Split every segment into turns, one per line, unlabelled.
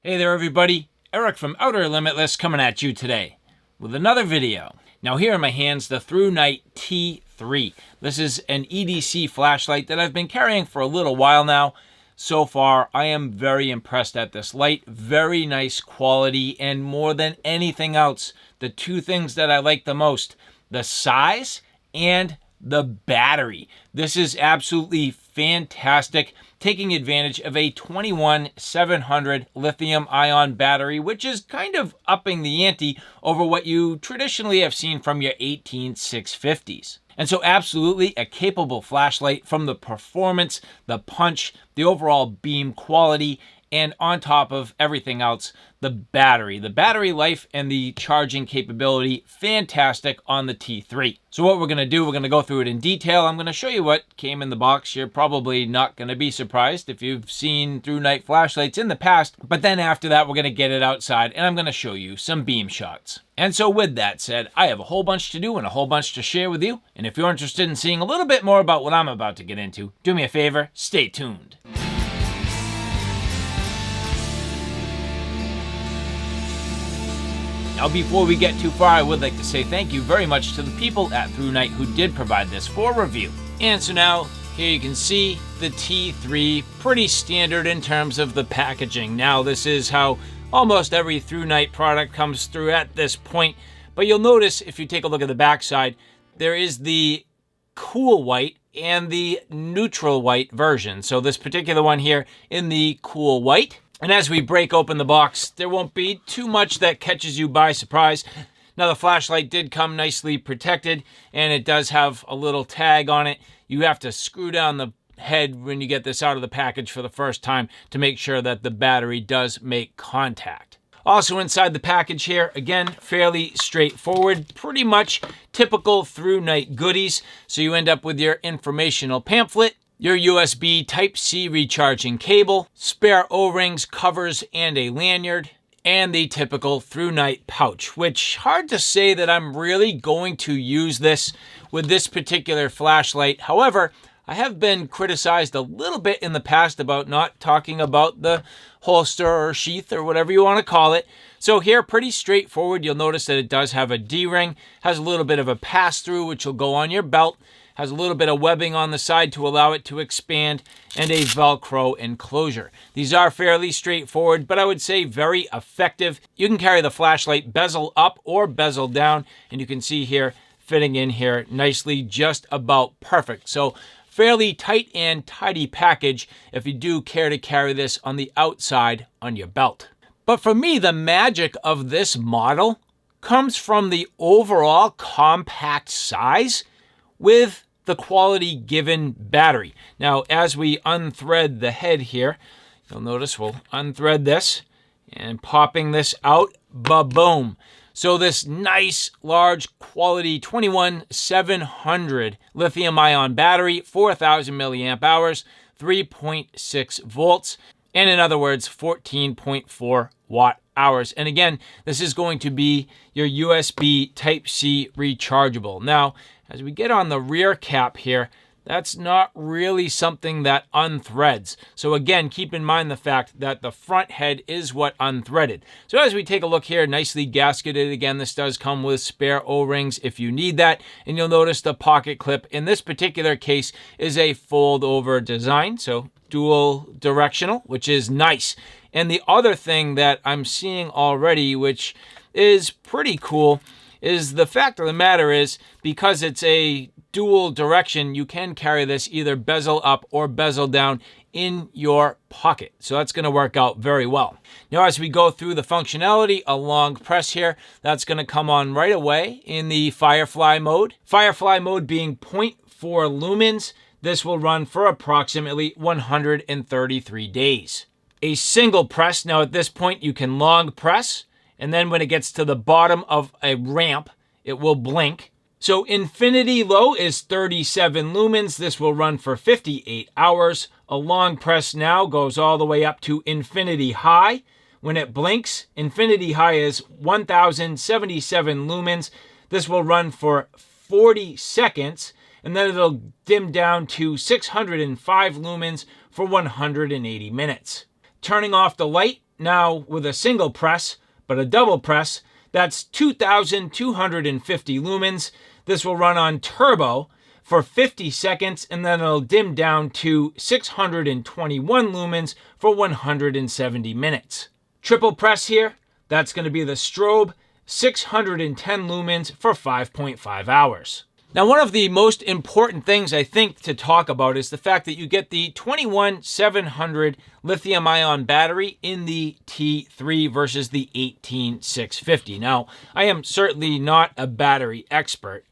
Hey there everybody, Eric from Outer Limitless coming at you today with another video. Now here in my hands, the Thrunite T3. This is an EDC flashlight that I've been carrying for a little while now. So far, I am very impressed at this light. Very nice quality, and more than anything else, the two things that I like the most, the size and the battery. This is absolutely fantastic, taking advantage of a 21700 lithium ion battery, which is kind of upping the ante over what you traditionally have seen from your 18650s. And so absolutely a capable flashlight from the performance, the punch, the overall beam quality, and on top of everything else, the battery. The battery life and the charging capability, fantastic on the T3. So what we're going to do, we're going to go through it in detail. I'm going to show you what came in the box. You're probably not going to be surprised if you've seen Thrunite flashlights in the past. But then after that, we're going to get it outside and I'm going to show you some beam shots. And so with that said, I have a whole bunch to do and a whole bunch to share with you. And if you're interested in seeing a little bit more about what I'm about to get into, do me a favor, stay tuned. Now, before we get too far, I would like to say thank you very much to the people at Thrunite who did provide this for review. And so now, here you can see the T3, pretty standard in terms of the packaging. Now, this is how almost every Thrunite product comes through at this point. But you'll notice, if you take a look at the backside, there is the cool white and the neutral white version. So this particular one here in the cool white. And as we break open the box, there won't be too much that catches you by surprise. Now, the flashlight did come nicely protected, and it does have a little tag on it. You have to screw down the head when you get this out of the package for the first time to make sure that the battery does make contact. Also inside the package here, again, fairly straightforward, pretty much typical Thrunite goodies. So you end up with your informational pamphlet, your USB Type-C recharging cable, spare O-rings, covers, and a lanyard, and the typical Thrunite pouch, which hard to say that I'm really going to use this with this particular flashlight. However, I have been criticized a little bit in the past about not talking about the holster or sheath or whatever you want to call it. So here, pretty straightforward. You'll notice that it does have a D-ring, has a little bit of a pass-through, which will go on your belt, has a little bit of webbing on the side to allow it to expand, and a Velcro enclosure. These are fairly straightforward, but I would say very effective. You can carry the flashlight bezel up or bezel down, and you can see here, fitting in here nicely, just about perfect. So fairly tight and tidy package if you do care to carry this on the outside on your belt. But for me, the magic of this model comes from the overall compact size with the quality given battery. Now, as we unthread the head here, you'll notice we'll unthread this and popping this out, ba-boom. So this nice, large quality 21700 lithium ion battery, 4000 milliamp hours, 3.6 volts, and in other words, 14.4 watt hours. And again, this is going to be your USB Type-C rechargeable. Now, as we get on the rear cap here, that's not really something that unthreads. So again, keep in mind the fact that the front head is what unthreaded. So as we take a look here, nicely gasketed. Again, this does come with spare O-rings if you need that. And you'll notice the pocket clip in this particular case is a fold over design. So dual directional, which is nice. And the other thing that I'm seeing already, which is pretty cool, is the fact of the matter is, because it's a dual direction, you can carry this either bezel up or bezel down in your pocket. So that's going to work out very well. Now, as we go through the functionality, a long press here, that's going to come on right away in the Firefly mode. Firefly mode being 0.4 lumens. This will run for approximately 133 days. A single press, now at this point you can long press, and then when it gets to the bottom of a ramp, it will blink. So infinity low is 37 lumens. This will run for 58 hours. A long press now goes all the way up to infinity high. When it blinks, infinity high is 1077 lumens. This will run for 40 seconds, and then it'll dim down to 605 lumens for 180 minutes. Turning off the light now with a single press, but a double press, that's 2,250 lumens. This will run on turbo for 50 seconds, and then it'll dim down to 621 lumens for 170 minutes. Triple press here, that's going to be the strobe, 610 lumens for 5.5 hours. Now, one of the most important things I think to talk about is the fact that you get the 21700 lithium-ion battery in the T3 versus the 18650. Now, I am certainly not a battery expert,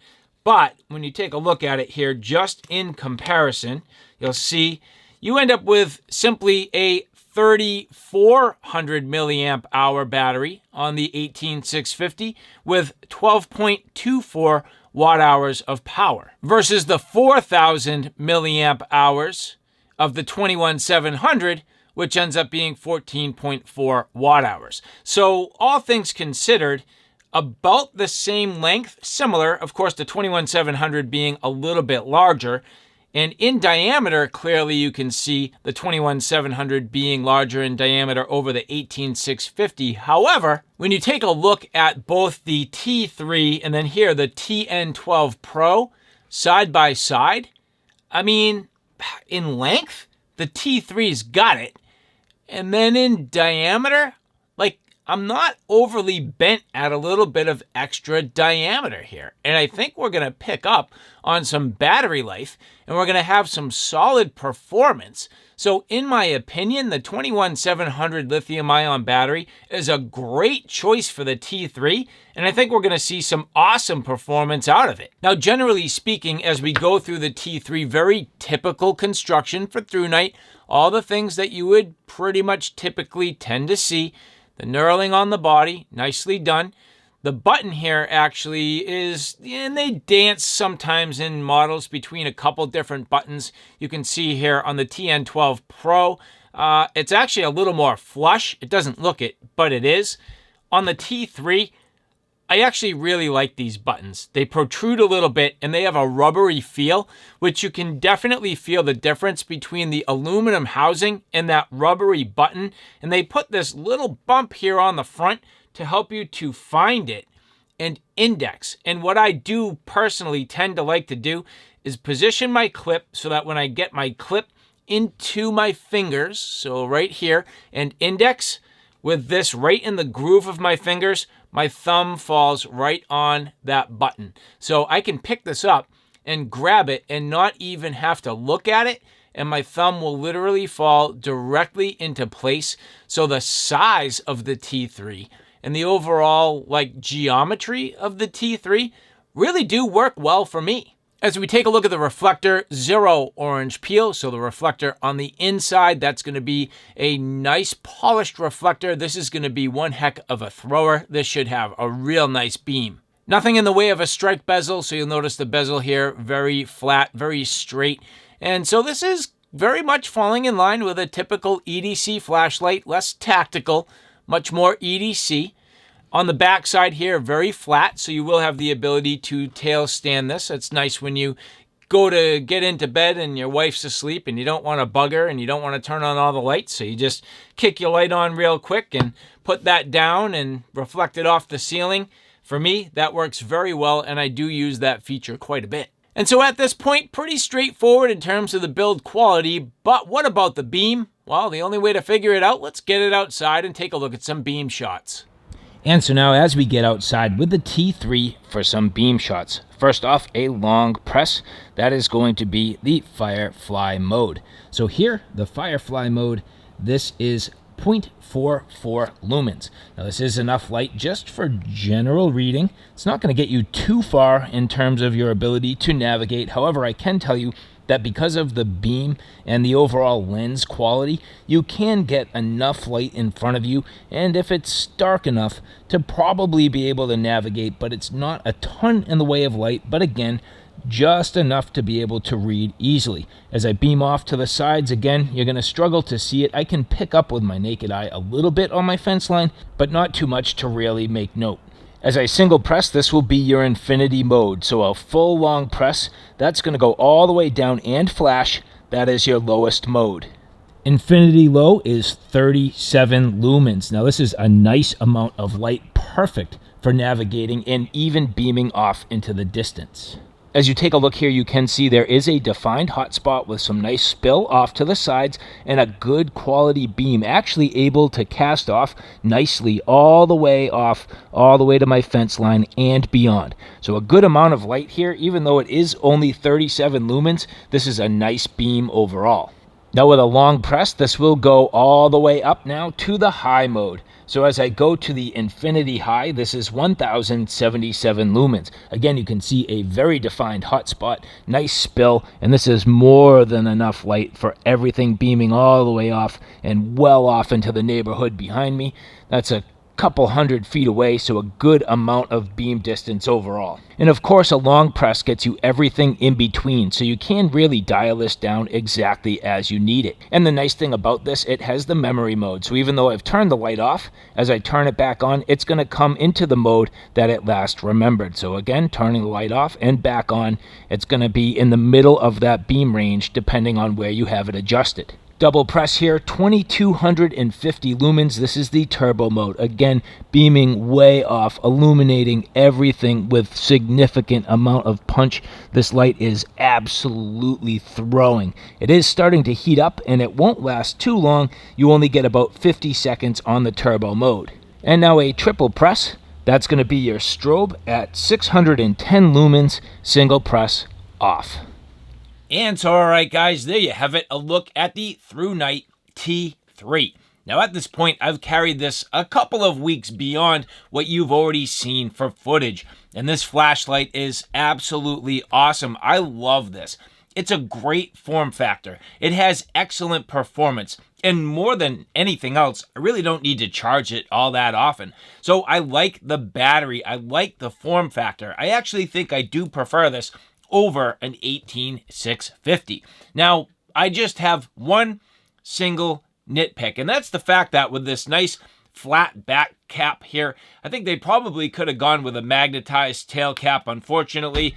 but when you take a look at it here, just in comparison, you'll see you end up with simply a 3,400 milliamp hour battery on the 18650 with 12.24 watt hours of power versus the 4,000 milliamp hours of the 21700, which ends up being 14.4 watt hours. So all things considered, about the same length, similar, of course, the 21700 being a little bit larger. And in diameter, clearly you can see the 21700 being larger in diameter over the 18650. However, when you take a look at both the T3 and then here the TN12 Pro side by side, I mean, in length, the T3's got it. And then in diameter, like, I'm not overly bent at a little bit of extra diameter here. And I think we're going to pick up on some battery life and we're going to have some solid performance. So in my opinion, the 21700 lithium-ion battery is a great choice for the T3, and I think we're going to see some awesome performance out of it. Now, generally speaking, as we go through the T3, very typical construction for Thrunite, all the things that you would pretty much typically tend to see. The knurling on the body, nicely done. The button here actually is, and they dance sometimes in models between a couple different buttons. You can see here on the TN12 Pro, it's actually a little more flush. It doesn't look it, but it is. On the T3, I actually really like these buttons. They protrude a little bit and they have a rubbery feel, which you can definitely feel the difference between the aluminum housing and that rubbery button. And they put this little bump here on the front to help you to find it and index. And what I do personally tend to like to do is position my clip so that when I get my clip into my fingers, so right here, and index with this right in the groove of my fingers, my thumb falls right on that button. So I can pick this up and grab it and not even have to look at it, and my thumb will literally fall directly into place. So the size of the T3 and the overall geometry of the T3 really do work well for me. As we take a look at the reflector, zero orange peel. So the reflector on the inside, that's going to be a nice polished reflector. This is going to be one heck of a thrower. This should have a real nice beam. Nothing in the way of a strike bezel. So you'll notice the bezel here, very flat, very straight. And so this is very much falling in line with a typical EDC flashlight, less tactical, much more EDC. On the back side here, very flat, so you will have the ability to tail stand this. It's nice when you go to get into bed and your wife's asleep and you don't want to bug her and you don't want to turn on all the lights, so you just kick your light on real quick and put that down and reflect it off the ceiling. For me, that works very well, and I do use that feature quite a bit. And so at this point, pretty straightforward in terms of the build quality, but what about the beam? Well, the only way to figure it out, let's get it outside and take a look at some beam shots. And so now as we get outside with the T3 for some beam shots, first off, a long press. That is going to be the Firefly mode. So here, the Firefly mode, this is 0.44 lumens. Now this is enough light just for general reading. It's not going to get you too far in terms of your ability to navigate. However, I can tell you that because of the beam and the overall lens quality, you can get enough light in front of you, and if it's dark enough, to probably be able to navigate, but it's not a ton in the way of light, but again, just enough to be able to read easily. As I beam off to the sides, again, you're going to struggle to see it. I can pick up with my naked eye a little bit on my fence line, but not too much to really make note. As I single press, this will be your infinity mode. So a full long press, that's going to go all the way down and flash. That is your lowest mode. Infinity low is 37 lumens. Now this is a nice amount of light, perfect for navigating and even beaming off into the distance. As you take a look here, you can see there is a defined hotspot with some nice spill off to the sides and a good quality beam, actually able to cast off nicely all the way off, all the way to my fence line and beyond. So a good amount of light here, even though it is only 37 lumens, this is a nice beam overall. Now with a long press, this will go all the way up now to the high mode. So as I go to the infinity high, this is 1077 lumens. Again, you can see a very defined hotspot, nice spill, and this is more than enough light for everything beaming all the way off and well off into the neighborhood behind me. That's a couple 100 feet away, so a good amount of beam distance overall. And of course, a long press gets you everything in between, so you can really dial this down exactly as you need it. And the nice thing about this, it has the memory mode, so even though I've turned the light off, as I turn it back on, it's going to come into the mode that it last remembered. So again, turning the light off and back on, it's going to be in the middle of that beam range depending on where you have it adjusted. Double press here, 2250 lumens. This is the turbo mode. Again, beaming way off, illuminating everything with significant amount of punch. This light is absolutely throwing. It is starting to heat up and it won't last too long. You only get about 50 seconds on the turbo mode. And now a triple press. That's going to be your strobe at 610 lumens, single press off. And so, all right, guys, there you have it, a look at the Thrunite T3. Now, at this point, I've carried this a couple of weeks beyond what you've already seen for footage, and this flashlight is absolutely awesome. I love this. It's a great form factor. It has excellent performance, and more than anything else, I really don't need to charge it all that often. So I like the battery. I like the form factor. I actually think I do prefer this over an 18650. Now, I just have one single nitpick, and that's the fact that with this nice flat back cap here, I think they probably could have gone with a magnetized tail cap. Unfortunately,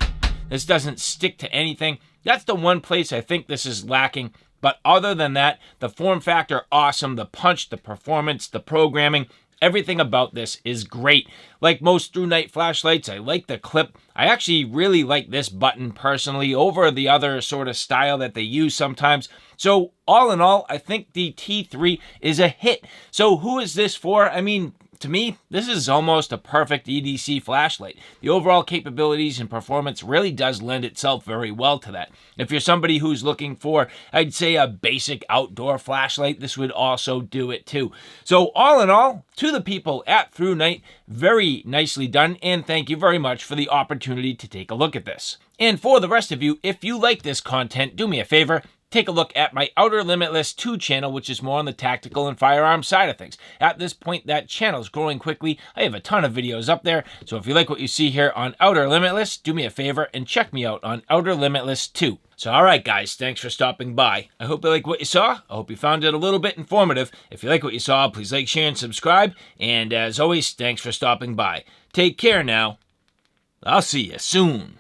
this doesn't stick to anything. That's the one place I think this is lacking. But other than that, the form factor, awesome. The punch, the performance, the programming, everything about this is great. Like most Thrunite flashlights, I like the clip. I actually really like this button personally over the other sort of style that they use sometimes. So all in all, I think the T3 is a hit. So who is this for? I mean, to me, this is almost a perfect EDC flashlight. The overall capabilities and performance really does lend itself very well to that. If you're somebody who's looking for, I'd say, a basic outdoor flashlight, this would also do it too. So all in all, to the people at Thrunite, very nicely done, and thank you very much for the opportunity to take a look at this. And for the rest of you, if you like this content, do me a favor, take a look at my Outer Limitless 2 channel, which is more on the tactical and firearm side of things. At this point, that channel is growing quickly. I have a ton of videos up there, so if you like what you see here on Outer Limitless, do me a favor and check me out on Outer Limitless 2. So all right, guys, thanks for stopping by. I hope you like what you saw. I hope you found it a little bit informative. If you like what you saw, please like, share, and subscribe. And as always, thanks for stopping by. Take care now. I'll see you soon.